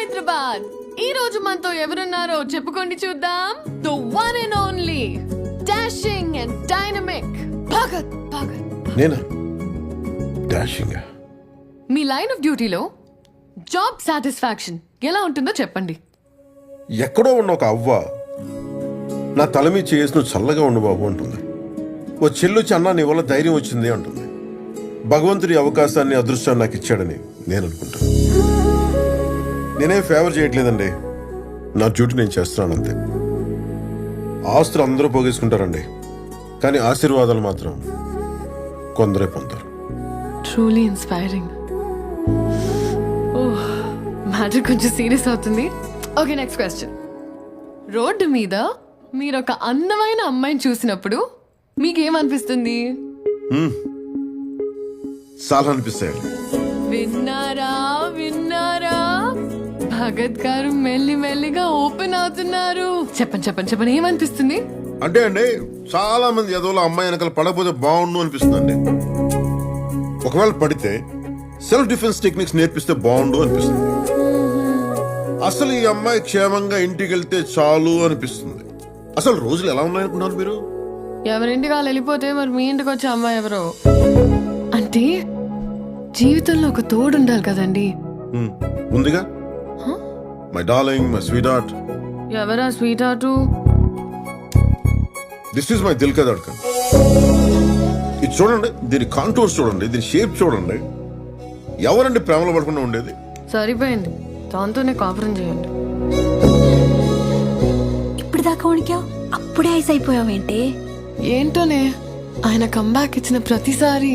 హైదరాబాద్. ఈ రోజు మనతో ఎవరున్నారో చెప్పుకోండి చూద్దాం. The one and only dashing and dynamic Bhagat. నేనా డాషింగ్? మీ లైన్ ఆఫ్ డ్యూటీలో జాబ్ సాటిస్ఫాక్షన్ ఎలా ఉంటుందో చెప్పండి. ఎక్కడో ఉన్న ఒక అవ్వ నా తల మీద చేసి నువ్వు చల్లగా ఉండు బాబు అంటుంది. ఓ చెల్లొచ్చి అన్నా నీ వల్ల ధైర్యం వచ్చింది అంటుంది. భగవంతుడి అవకాశాన్ని అదృష్టాన్ని నాకు ఇచ్చాడని నేను అనుకుంటాను. నేనేం ఫేవర్ చేయట్లేదండి, నా డ్యూటీ నేను చేస్తున్నాను అంతే. ఆస్తులు అందరూ పోగేసుకుంటారండి, కానీ ఆశీర్వాదాలు మాత్రం కొందరే పొందారు. Truly inspiring. ఓహ్, మ్యాటర్ కొంచెం సీరియస్ అవుతుంది. Okay, next question. రోడ్డు మీద మీరు ఒక అందమైన అమ్మాయిని చూసినప్పుడు మీకేమనిపిస్తుంది? చాలా అనిపిస్తాయండి. విన్నారా భగత్ గారు మెల్లి మెల్లిగా ఓపెన్ అవుతున్నారు. చెప్పండి ఏమనిపిస్తుంది? అంటే అండి, చాలా మంది ఎదవలో అమ్మాయి వెనకాల పడకపోతే బాగుండు అనిపిస్తుందండి. ఒకవేళ పడితే సెల్ఫ్ డిఫెన్స్ టెక్నిక్స్ నేర్పిస్తే బాగుండు అనిపిస్తుంది. అసలు ఈ అమ్మాయి క్షేమంగా ఇంటికి వెళ్తే చాలు అనిపిస్తుంది. అసలు రోజులు ఎలా ఉన్నాయనుకున్నారు మీరు? ఎవరింటికి వాళ్ళు వెళ్ళిపోతే మరి మీ ఇంటికి వచ్చే అమ్మాయి ఎవరో? అంటే జీవితంలో ఒక తోడు ఉండాలి కదండి. ఉందిగా, my darling, my sweetheart. ఎవరా sweetheart? This is my దిల్ కా ధడ్కన్. ఇది చూడండి, దీని కాంటూర్స్ చూడండి, దీని షేప్ చూడండి. ఎవరండి ప్రేమలో పడకుండా ఉండేది? సరిపోయింది, దాంతోనే కాపురం చేయండి. ఇప్పుడు దాకా వణికావు, అప్పుడే ఐస్ అయిపోయావేంటి? ఏంటోనే ఆయన కంబ్యాక్ ఇచ్చిన ప్రతిసారి